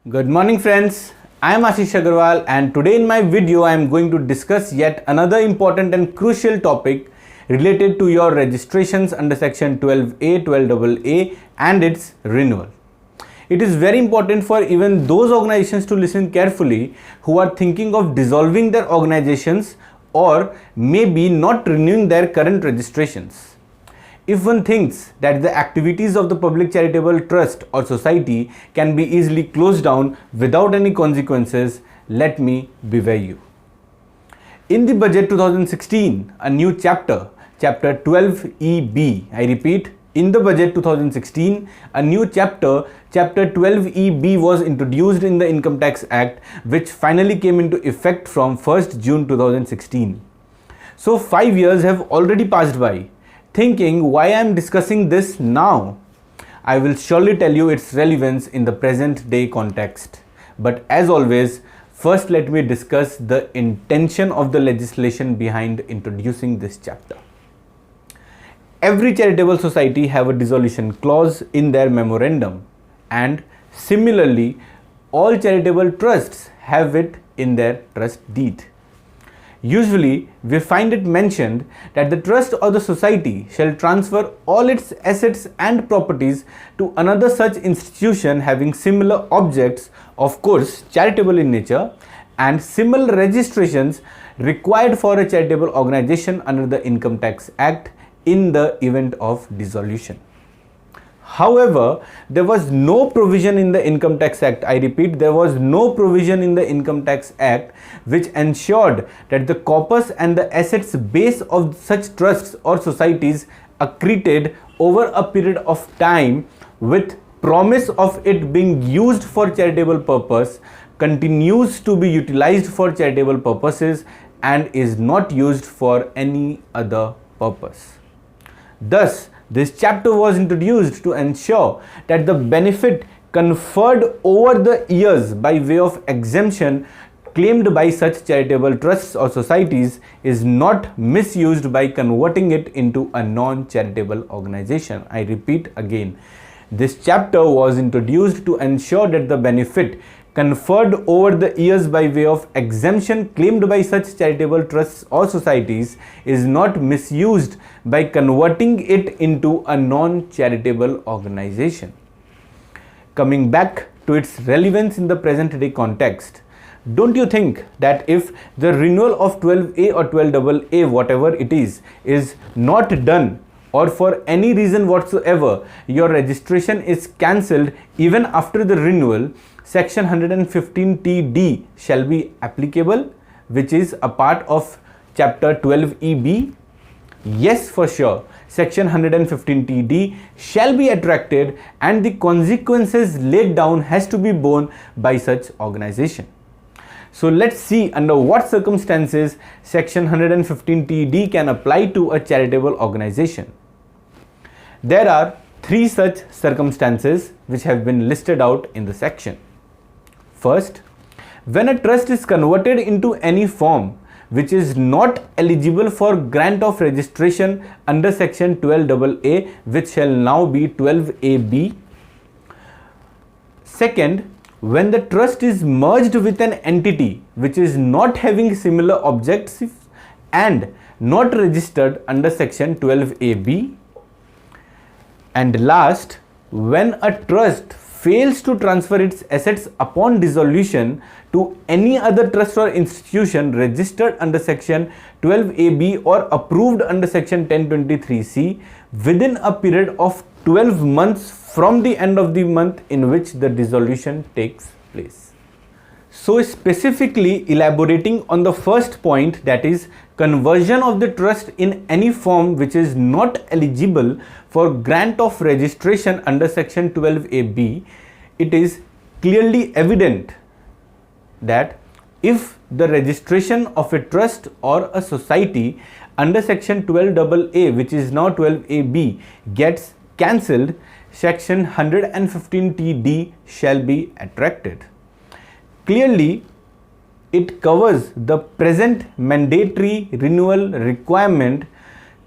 Good morning friends, I am Ashish Agarwal and today in my video I am going to discuss yet another important and crucial topic related to your registrations under section 12A, 12AA and its renewal. It is very important for even those organizations to listen carefully who are thinking of dissolving their organizations or maybe not renewing their current registrations. If one thinks that the activities of the public charitable trust or society can be easily closed down without any consequences, let me beware you. In the budget 2016, a new chapter 12EB, I repeat, in the budget 2016, a new chapter 12EB was introduced in the Income Tax Act, which finally came into effect from 1st June 2016. So 5 years have already passed by. Thinking why I am discussing this now, I will surely tell you its relevance in the present day context. But as always, first let me discuss the intention of the legislation behind introducing this chapter. Every charitable society have a dissolution clause in their memorandum, and similarly all charitable trusts have it in their trust deed. Usually, we find it mentioned that the trust or the society shall transfer all its assets and properties to another such institution having similar objects, of course charitable in nature, and similar registrations required for a charitable organization under the Income Tax Act in the event of dissolution. However, there was no provision in the Income Tax Act, I repeat, there was no provision in the Income Tax Act which ensured that the corpus and the assets base of such trusts or societies accreted over a period of time with promise of it being used for charitable purpose continues to be utilized for charitable purposes and is not used for any other purpose. Thus, this chapter was introduced to ensure that the benefit conferred over the years by way of exemption claimed by such charitable trusts or societies is not misused by converting it into a non-charitable organization. I repeat again, this chapter was introduced to ensure that the benefit conferred over the years by way of exemption claimed by such charitable trusts or societies is not misused by converting it into a non-charitable organization. Coming back to its relevance in the present day context, don't you think that if the renewal of 12A or 12AA, whatever it is not done, or for any reason whatsoever your registration is cancelled even after the renewal, section 115TD shall be applicable, which is a part of chapter 12EB? Yes, for sure. Section 115TD shall be attracted and the consequences laid down has to be borne by such organization. So let's see under what circumstances section 115TD can apply to a charitable organization. There are 3 such circumstances which have been listed out in the section. First, when a trust is converted into any form which is not eligible for grant of registration under section 12AA, which shall now be 12AB. Second, when the trust is merged with an entity which is not having similar objectives and not registered under section 12AB. And last, when a trust fails to transfer its assets upon dissolution to any other trust or institution registered under section 12AB or approved under section 1023C within a period of 12 months from the end of the month in which the dissolution takes place. So specifically elaborating on the first point, that is conversion of the trust in any form which is not eligible for grant of registration under section 12AB, it is clearly evident that if the registration of a trust or a society under section 12AA, which is now 12AB, gets cancelled, section 115TD shall be attracted. Clearly, it covers the present mandatory renewal requirement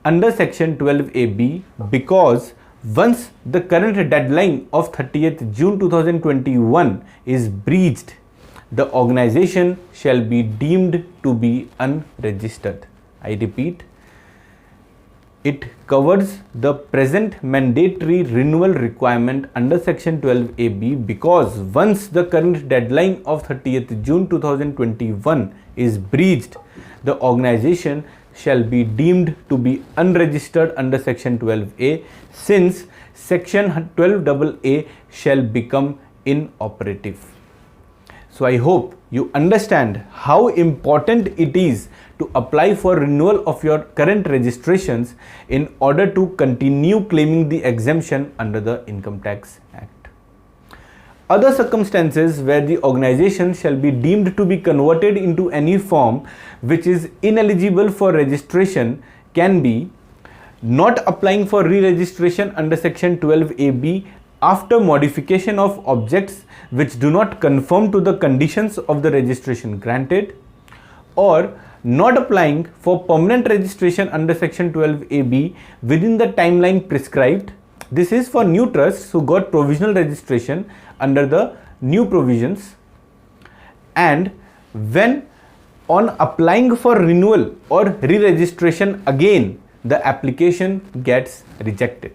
under section 12AB because Once the current deadline of 30th June 2021 is breached, the organization shall be deemed to be unregistered. I repeat, it covers the present mandatory renewal requirement under section 12AB because once the current deadline of 30th June 2021 is breached, the organization shall be deemed to be unregistered under section 12A since section 12AA shall become inoperative. So I hope you understand how important it is to apply for renewal of your current registrations in order to continue claiming the exemption under the Income Tax Act. Other circumstances where the organization shall be deemed to be converted into any form which is ineligible for registration can be not applying for re-registration under section 12AB after modification of objects which do not conform to the conditions of the registration granted, or not applying for permanent registration under section 12AB within the timeline prescribed. This is for new trusts who got provisional registration under the new provisions, and when on applying for renewal or re-registration again the application gets rejected.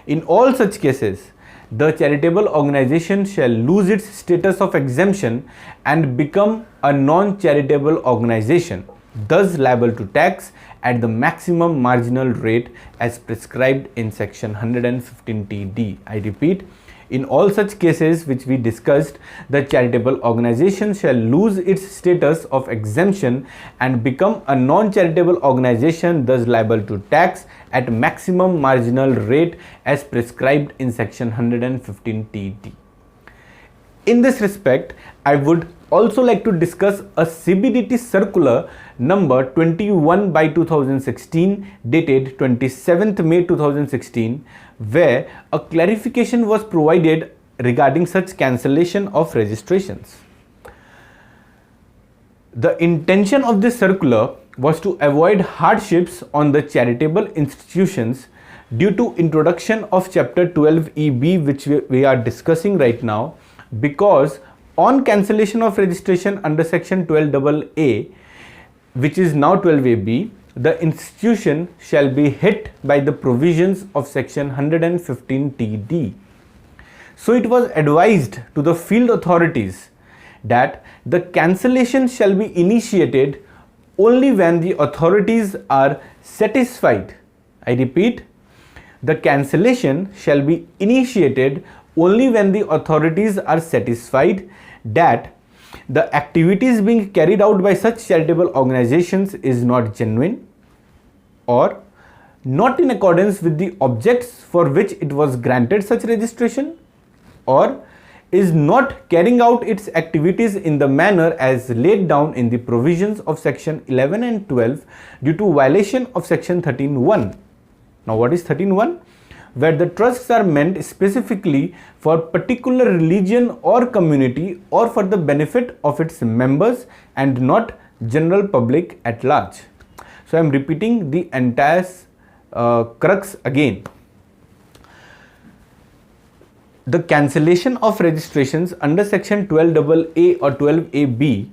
In all such cases, the charitable organization shall lose its status of exemption and become a non-charitable organization, thus liable to tax at the maximum marginal rate as prescribed in section 115TD. I repeat, in all such cases which we discussed, the charitable organization shall lose its status of exemption and become a non-charitable organization, thus liable to tax at maximum marginal rate as prescribed in section 115TD. In this respect, I would also like to discuss a CBDT circular number 21/2016 dated 27th May 2016, where a clarification was provided regarding such cancellation of registrations. The intention of this circular was to avoid hardships on the charitable institutions due to introduction of chapter 12EB, which we are discussing right now, because on cancellation of registration under section 12AA, which is now 12AB, the institution shall be hit by the provisions of section 115TD. So it was advised to the field authorities that the cancellation shall be initiated only when the authorities are satisfied. I repeat, the cancellation shall be initiated only when the authorities are satisfied that the activities being carried out by such charitable organizations is not genuine or not in accordance with the objects for which it was granted such registration, or is not carrying out its activities in the manner as laid down in the provisions of section 11 and 12 due to violation of section 13(1). Now what is 13(1)? Where the trusts are meant specifically for particular religion or community or for the benefit of its members and not general public at large. So I am repeating the entire crux again. The cancellation of registrations under section 12AA or 12AB,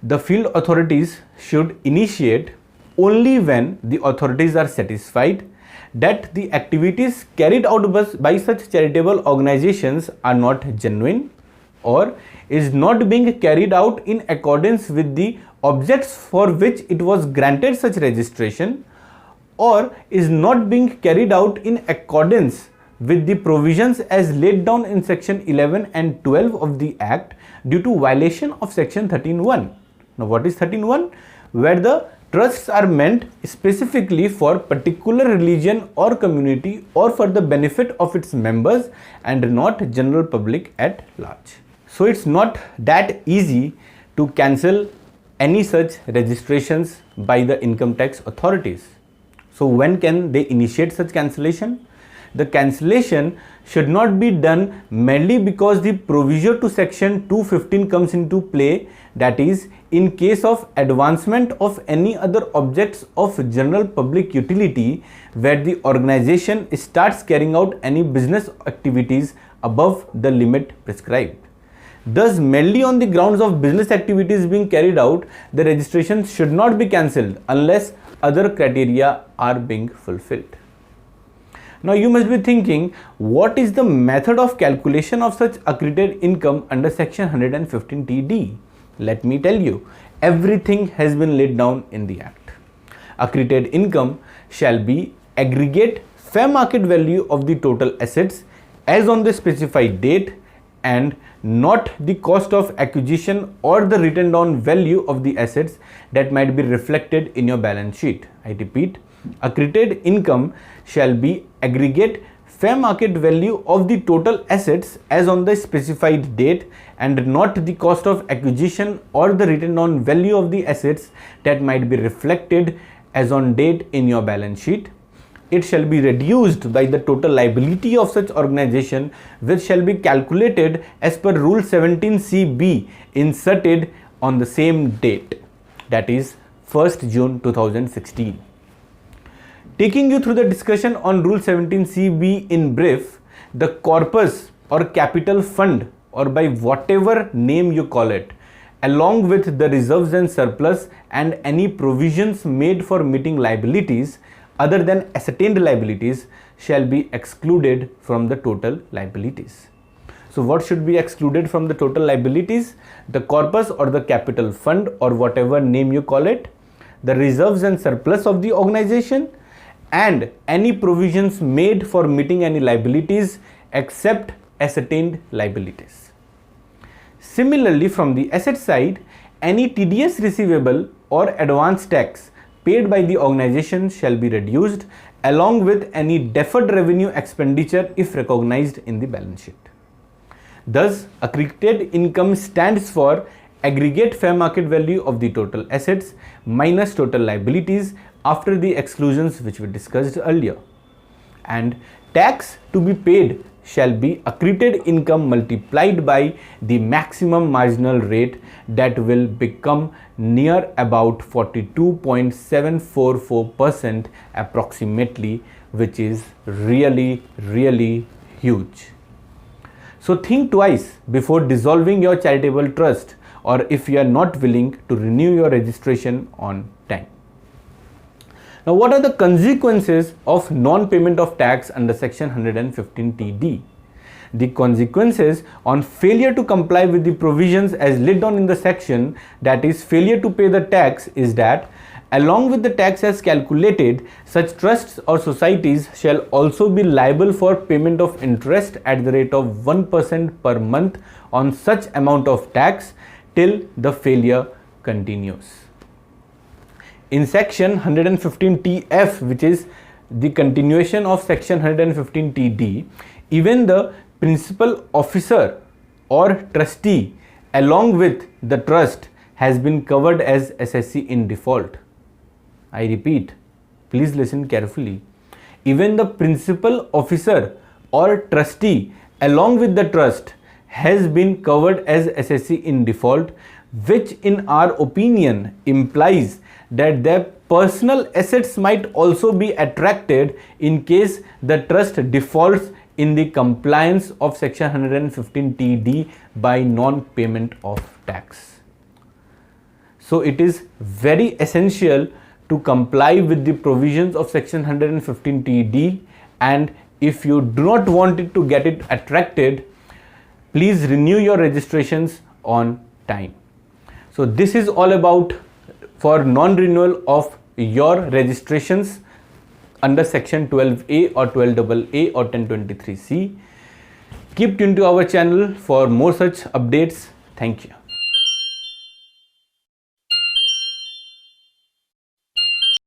the field authorities should initiate only when the authorities are satisfied that the activities carried out by such charitable organizations are not genuine or is not being carried out in accordance with the objects for which it was granted such registration, or is not being carried out in accordance with the provisions as laid down in section 11 and 12 of the Act due to violation of section 13(1). Now what is 13(1)? Where the trusts are meant specifically for particular religion or community or for the benefit of its members and not general public at large. So it's not that easy to cancel any such registrations by the income tax authorities. So when can they initiate such cancellation? the cancellation should not be done merely because the provision to section 215 comes into play, that is, in case of advancement of any other objects of general public utility where the organization starts carrying out any business activities above the limit prescribed. Thus, merely on the grounds of business activities being carried out, the registration should not be cancelled unless other criteria are being fulfilled. Now you must be thinking, what is the method of calculation of such accredited income under section 115TD? Let me tell you, everything has been laid down in the Act. Accredited income shall be aggregate fair market value of the total assets as on the specified date and not the cost of acquisition or the written down value of the assets that might be reflected in your balance sheet. I repeat, accredited income shall be aggregate fair market value of the total assets as on the specified date and not the cost of acquisition or the written down value of the assets that might be reflected as on date in your balance sheet. It shall be reduced by the total liability of such organization, which shall be calculated as per Rule 17CB inserted on the same date, that is 1st June 2016. Taking you through the discussion on Rule 17CB in brief, the corpus or capital fund, or by whatever name you call it, along with the reserves and surplus and any provisions made for meeting liabilities other than ascertained liabilities shall be excluded from the total liabilities. So what should be excluded from the total liabilities? The corpus or the capital fund, or whatever name you call it, the reserves and surplus of the organization, and any provisions made for meeting any liabilities except ascertained liabilities. Similarly, from the asset side, any TDS receivable or advance tax paid by the organization shall be reduced along with any deferred revenue expenditure if recognized in the balance sheet. Thus, accredited income stands for aggregate fair market value of the total assets minus total liabilities after the exclusions which we discussed earlier. And tax to be paid shall be accredited income multiplied by the maximum marginal rate that will become near about 42.744% approximately, which is really huge. So think twice before dissolving your charitable trust, or if you are not willing to renew your registration on time. Now, what are the consequences of non-payment of tax under section 115TD? The consequences on failure to comply with the provisions as laid down in the section, that is failure to pay the tax, is that along with the tax as calculated, such trusts or societies shall also be liable for payment of interest at the rate of 1% per month on such amount of tax till the failure continues. In section 115TF, which is the continuation of section 115TD, even the principal officer or trustee along with the trust has been covered as assessee in default. I repeat, please listen carefully. Even the principal officer or trustee along with the trust has been covered as assessee in default, which in our opinion implies that their personal assets might also be attracted in case the trust defaults in the compliance of section 115TD by non-payment of tax. So it is very essential to comply with the provisions of section 115TD, and if you do not want it to get it attracted, please renew your registrations on time. So this is all about for non-renewal of your registrations under section 12A or 12AA or 1023C. Keep tuned to our channel for more such updates. Thank you.